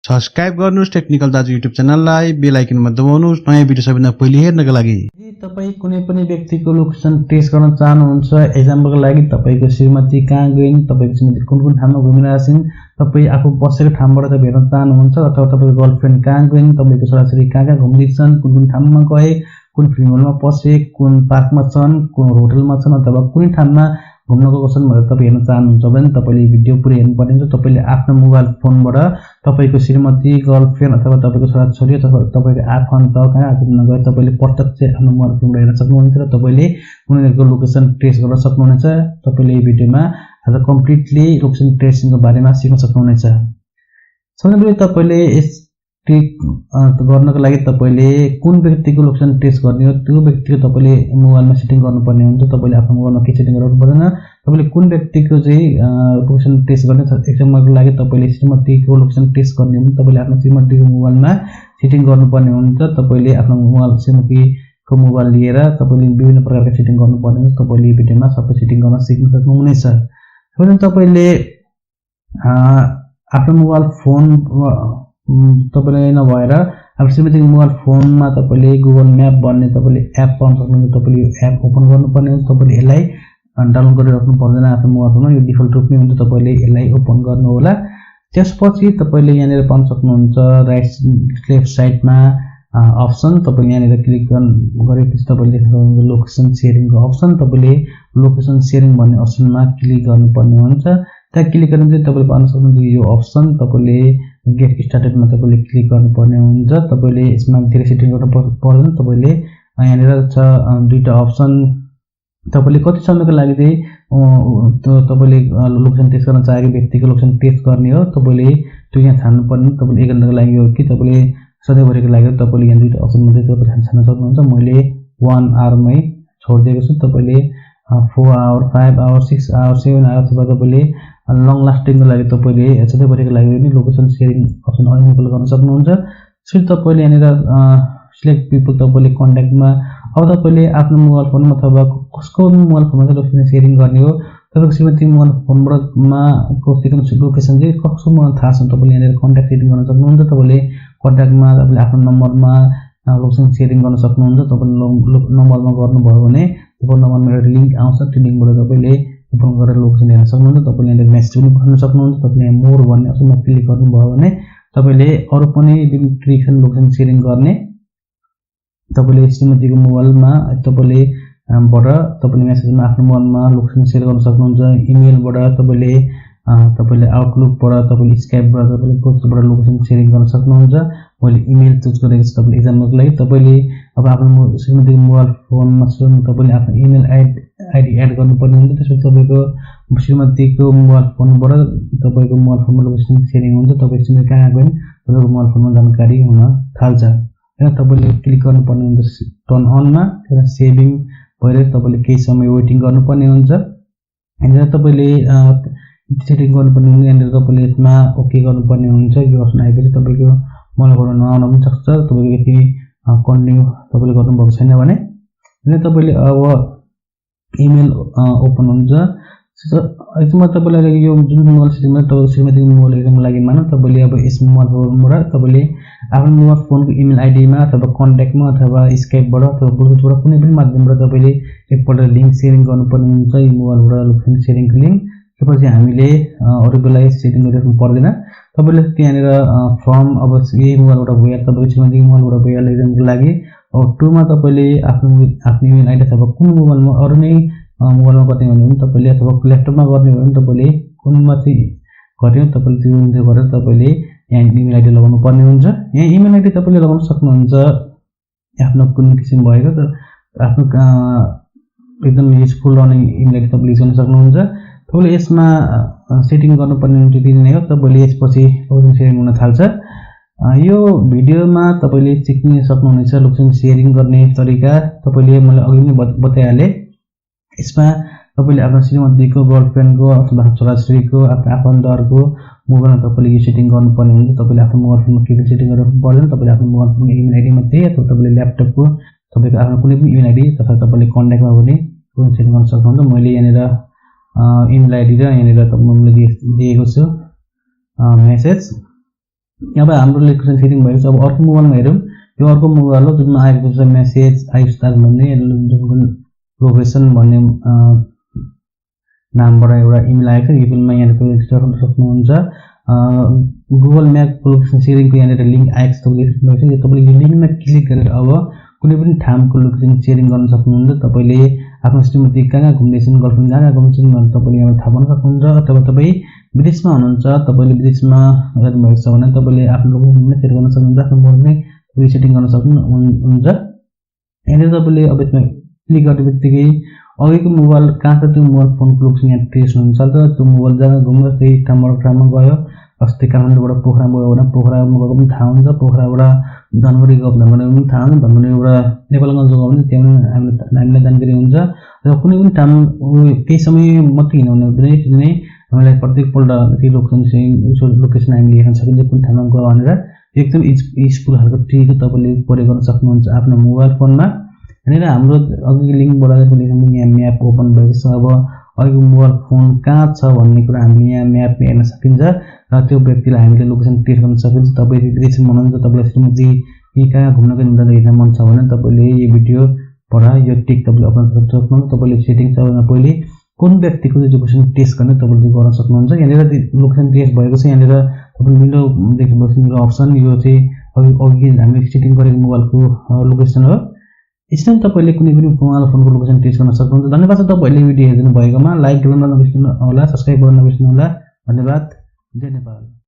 Subscribe गर्नुस् technical दाजु YouTube च्यानललाई, बेल आइकनमा दबाउनुस् नयाँ भिडियो सबैभन्दा पहिले हेर्नका लागि। यदि तपाई कुनै पनि व्यक्तिको लोकेसन ट्रेस गर्न चाहनुहुन्छ, एक्जाम्पलको लागि तपाईको श्रीमती कहाँ गइन्, तपाईको श्रीमती कुन ठाउँमा घुमिरहेछिन्, तपाई आफू बसेको ठाउँबाट तपाईँ हेर्न चाहनुहुन्छ, अथवा तपाईको गर्लफ्रेन्ड कहाँ गइन्, तपाईको छोराछोरी कहाँ घुम्दैछन्, कुन ठाउँमा गए, कुन फिल्म हलमा पसे, कुन पार्कमा छन्, कुन होटलमा छन्, अथवा कुनै ठाउँमा घुम्न गएको छन् भनेर तपाईँ हेर्न चाहनुहुन्छ भने तपाईले भिडियो पुरै हेर्नुपर्ने हुन्छ। तपाईले आफ्नो मोबाइल फोनबाट तपाईको श्रीमती, गर्लफ्रेन्ड अथवा तपाईको छोराछोरी अथवा तपाईको आफन्त कहाँ घुम्न गए तपाईले प्रत्यक्ष आफ्नो मोबाइल फोनबाट हेर्न सक्नुहुन्छ र तपाईले उनीहरुको लोकेसन ट्रेस गर्न सक्नुहुनेछ। तपाईले यो भिडियोमा आज कम्प्लिटली लोकेसन ट्रेसिङको बारेमा सिक्न सक्नुहुनेछ। सबैभन्दा पहिले तपाईले यस गर्नको लागि तपाईले कुन व्यक्तिको लोकेसन ट्रेस गर्ने हो त्यो व्यक्तिको तपाईले मोबाइलमा सेटिङ गर्नुपर्ने हुन्छ। तपाईले आफ्नो मोबाइलमा के सेटिङ गर्नु पर्दैन, तपाईले कुन व्यक्तिको चाहिँ लोकेसन ट्रेस गर्ने एक्जाम्पलको लागि तपाईले श्रीमतीको लोकेसन ट्रेस गर्ने हो भने तपाईले आफ्नो श्रीमतीको मोबाइलमा सेटिङ गर्नुपर्ने हुन्छ। तपाईले आफ्नो मोबाइल श्रीमतीको मोबाइल लिएर तपाईले विभिन्न प्रकारको सेटिङ गर्नुपर्ने हुन्छ। तपाईले यो भिडियोमा सबै सेटिङ गर्न सिक्न सक्नुहुनेछ। तपाईले आफ्नो मोबाइल फोन तपाईले नभएर आफ्नो श्रीमतीको मोबाइल फोनमा तपाईले गुगल म्याप भन्ने तपाईले एप पाउन सक्नुहुन्छ। तपाईले यो एप ओपन गर्नुपर्ने हुन्छ। तपाईले यसलाई डाउनलोड गरेर राख्नु पर्दैन आफ्नो मोबाइल फोनमा, यो डिफल्ट रूपमै हुन्छ। तपाईले यसलाई ओपन गर्नु होला। त्यसपछि तपाईले यहाँनिर पाउन सक्नुहुन्छ लेफ्ट साइडमा अप्सन, तपाईले यहाँनिर क्लिक गरेपछि तपाईले देख्न सक्नुहुन्छ लोकेसन शेयरिङको अप्सन। तपाईले लोकेसन शेयरिङ भन्ने अप्सनमा क्लिक गर्नुपर्ने हुन्छ। त्यहाँ क्लिक गरेपछि तपाईले पाउन सक्नुहुन्छ यो अप्सन। तपाईले गेट स्टार्टेडमा तपाईले क्लिक गर्नुपर्ने हुन्छ। तपाईले यसमा धेरै सेटिङ गर्न पर्दैन। तपाईले यहाँनिर छ दुईटा अप्सन। तपाईले कति समयको लागि चाहिँ तपाईले लोकेसन टेस्ट गर्न चाहेको व्यक्तिको लोकेसन टेस्ट गर्ने हो तपाईले त्यो यहाँ छान्नु पर्ने। तपाईले 1 घण्टाको लागि हो कि तपाईले सधैँभरिको लागि हो, तपाईले यहाँ दुईटा अप्सन मध्ये तपाईले छान्न सक्नुहुन्छ। मैले 1 आवरमै छोडिदिएको छु। तपाईले 4 आवर, 5 आवर, 6 आवर, 7 आवर अथवा तपाईले लङ लास्टिङको लागि तपाईले सधैँभरिको लागि पनि लोकेसन शेयरिङ अप्सन अनेबल गर्न सक्नुहुन्छ। त्यसपछि तपाईले यहाँनिर सिलेक्ट पिपल तपाईले कन्ट्याक्टमा अब तपाईले आफ्नो मोबाइल फोनमा अथवा कसको मोबाइल फोनमा चाहिँ लोकेसन शेयरिङ गर्ने हो, तपाईको श्रीमती मोबाइल फोनबाट को लोकेसन चाहिँ कसको मलाई थाहा छ तपाईले यहाँनिर कन्ट्याक्ट सेटिङ गर्न सक्नुहुन्छ। तपाईले कन्ट्याक्टमा तपाईले आफ्नो नम्बरमा लोकेसन शेयरिङ गर्न सक्नुहुन्छ। तपाईले नम्बरमा गर्नुभयो भने तपाईको नम्बरमा एउटा लिंक आउँछ, त्यो लिंकबाट तपाईले ओपन गरेर लोकेसन हेर्न सक्नुहुन्छ। तपाईले यहाँनिर मेसेज पनि पठाउन सक्नुहुन्छ। तपाईले यहाँ मोर भन्ने अप्सनमा क्लिक गर्नुभयो भने तपाईले अरु पनि ट्रेडिसन लोकेसन शेयरिङ गर्ने तपाईले श्रीमतीको मोबाइलमा तपाईले तपाईले मेसेजमा आफ्नो मोबाइलमा लोकेसन शेयर गर्न सक्नुहुन्छ। इमेलबाट तपाईले आउटलुकबाट तपाईले स्काइपबाट तपाईले पोस्टबाट लोकेसन शेयरिङ गर्न सक्नुहुन्छ। मैले इमेल चुज गरेको छु तपाईले एक्जाम्पलको लागि। तपाईले अब आफ्नो श्रीमतीको मोबाइल फोनमा तपाईले आफ्नो इमेल आइडी एड गर्नुपर्ने हुन्छ। त्यसपछि तपाईको श्रीमतीको मोबाइल फोनबाट तपाईको मोबाइल फोनमा लोकेसन शेयरिङ हुन्छ। तपाईको श्रीमती कहाँ गइन् तपाईको मोबाइल फोनमा जानकारी हुन थाल्छ। यहाँ तपाईले क्लिक गर्नुपर्ने हुन्छ टर्न अनमा। त्यसलाई सेभिङ भएर तपाईले केही समय वेटिङ गर्नुपर्ने हुन्छ। यहाँनिर तपाईले सेटिङ गर्नुपर्ने हुन्छ। यहाँनिर तपाईले यसमा ओके गर्नुपर्ने हुन्छ। यो अप्सन आएपछि तपाईको मोबाइल फोनमा नआउन पनि सक्छ। तपाईको यदि कन्टिन्यू तपाईले गर्नुभएको छैन भने यहाँ तपाईले अब इमेल ओपन हुन्छ। यसमा तपाईलाई यो जुन मोबाइल सेटिङमा तपाईको श्रीमतीको मोबाइल हेर्नको लागि मानौ तपाईले अब यस मोबाइल फोनबाट तपाईले आफ्नो मोबाइल फोनको इमेल आइडीमा अथवा कन्ट्याक्टमा अथवा स्काइपबाट अथवा ब्लुटुथबाट कुनै पनि माध्यमबाट तपाईले एकपल्ट लिंक शेयरिङ गर्नुपर्ने हुन्छ। यो मोबाइलबाट लोकेसन शेयरिङको लिंक त्यसपछि हामीले अरु बेला सेटिङ गरिराख्नु पर्दैन। तपाईले त्यहाँनिर फर्म अब यही मोबाइलबाट भयो तपाईको श्रीमतीको मोबाइलबाट भयो एक्जामको लागि अब 2 मा तपाईले आफ्नो इमेल आइडी अथवा कुन मोबाइलमा अरु नै मोबाइलमा गर्ने हो भने तपाईले अथवा ल्यापटपमा गर्ने हो भने तपाईले कुनमा चाहिँ गर्ने हो तपाईले त्यो गरेर तपाईले यहाँ इमेल आइडी लगाउनु पर्ने हुन्छ। यहाँ इमेल आइडी तपाईले लगाउन सक्नुहुन्छ आफ्नो कुन किसिम भएको आफ्नो एकदम युजफुल रहने इमेल आइडी तपाईले युज गर्न सक्नुहुन्छ। तपाईले यसमा सेटिङ गर्नुपर्ने हुन्छ त्यति नै हो। तपाईले यसपछि लोकेसन शेयरिङ हुन थाल्छ। यो भिडियोमा तपाईले सिक्न सक्नुहुनेछ लोकेसन शेयरिङ गर्ने तरिका। तपाईले मैले अघि नै बताइहाले यसमा तपाईले आफ्नो श्रीमतीको गर्लफ्रेन्डको अथवा छोराछोरीको आफ्नो आफन्तहरुको मोबाइलमा तपाईले यो सेटिङ गर्नुपर्ने हुन्छ। तपाईले आफ्नो मोबाइल फोनमा के सेटिङ गर्नु पर्दैन। तपाईले आफ्नो मोबाइल फोनको इमेल आइडी मात्रै अथवा तपाईले ल्यापटपको तपाईको आफ्नो कुनै पनि इमेल आइडी तथा तपाईले कन्ट्याक्टमा पनि सेटिङ गर्न सक्नुहुन्छ। मैले यहाँनिर इमेल आइडी र यहाँनिर मैले दिएको छु मेसेज अब हाम्रो लोकेसन सेटिङ भएको छ। अब अर्को मोबाइलमा हेरौँ, यो अर्को मोबाइल हो जुनमा आएको छ मेसेज आइस्टार भन्ने जुन लोकेसन भन्ने नामबाट एउटा इमेल आएको छ। इमेलमा यहाँनिर गर्न सक्नुहुन्छ। गुगल म्यापको लोकेसन सेयरिङको यहाँनिर लिङ्क आएको छ, तपाईँले देख्नुहुन्छ। यो तपाईँले लिङ्कमा क्लिक गरेर अब कुनै पनि ठाउँको लोकेसन सेयरिङ गर्न सक्नुहुन्छ। तपाईँले आफ्नो श्रीमती कहाँ घुम्दैछन्, गर्लफ्रेन्ड कहाँ घुम्छन् भनेर तपाईँले यहाँ थाहा पाउन सक्नुहुन्छ। अथवा तपाईँ विदेशमा हुनुहुन्छ, तपाईँले विदेशमा हेर्नुभएको छ भने तपाईँले आफ्नो लोकेसन सेयर गर्न सक्नुहुन्छ, आफ्नो मोबाइलमै तपाईँले सेटिङ गर्न सक्नुहुन्छ। यहाँनिर तपाईँले अब यसमा क्लिक गर्ने बित्तिकै अघिको मोबाइल कहाँ छ त्यो मोबाइल फोनको लोकेसन यहाँ ट्रेस हुन्छ। त्यो मोबाइल जहाँ घुम्दा त्यही ठाउँमा गयो। अस्ति काठमाडौँबाट पोखरा गयो भने पोखरामा गएको पनि थाहा हुन्छ, पोखराबाट धनगढी गयो धनगढीमा पनि थाहा हुन्छ, धनगढीबाट नेपालगञ्ज गयो भने त्यहाँ पनि हामीलाई जानकारी हुन्छ। र कुनै पनि ठाउँ केही समय मात्रै हिँड्नु हुँदैन, त्यसरी हामीलाई प्रत्येकपल्ट त्यो लोकेसन हामीले हेर्न सकिन्छ कुन ठाउँमा गयो भनेर। एकदम युजफुल खालको ट्रिक तपाईँले प्रयोग गर्न सक्नुहुन्छ आफ्नो मोबाइल फोनमा। यहाँनिर हाम्रो अघि लिङ्कबाट यहाँ म्याप ओपन भएको छ। अब अहिलेको मोबाइल फोन कहाँ छ भन्ने कुरा हामीले यहाँ म्यापमा हेर्न सकिन्छ र त्यो व्यक्तिलाई हामीले लोकेसन ट्रेस गर्न सकिन्छ। तपाईँ विदेशमा हुनुहुन्छ, तपाईँलाई श्रीमती कहाँ घुम्नको निम्ति हेर्न मन छ भने तपाईँले यो भिडियोबाट यो टिक तपाईँले अप्लोड गर्न सक्नुहुन्छ। तपाईँले सेटिङ सबभन्दा पहिले कुन व्यक्तिको लोकेसन ट्रेस गर्ने तपाईँले गर्न सक्नुहुन्छ। यहाँनिर लोकेसन ट्रेस भएको छ। यहाँनिर तपाईँले मिलो देख्नुभएको छ, मिलो अप्सन। यो चाहिँ अघि हामीले सेटिङ गरेको मोबाइलको लोकेसन हो। यसरी तपाईँले कुनै पनि मोबाइल फोनको लोकेसन ट्रेस गर्न सक्नुहुन्छ। धन्यवाद छ तपाईँहरूले भिडियो हेरिदिनु भएकोमा। लाइक गर्न नबिर्सनु होला, सब्सक्राइब गर्न नबिर्सनु होला। धन्यवाद। जय नेपाल।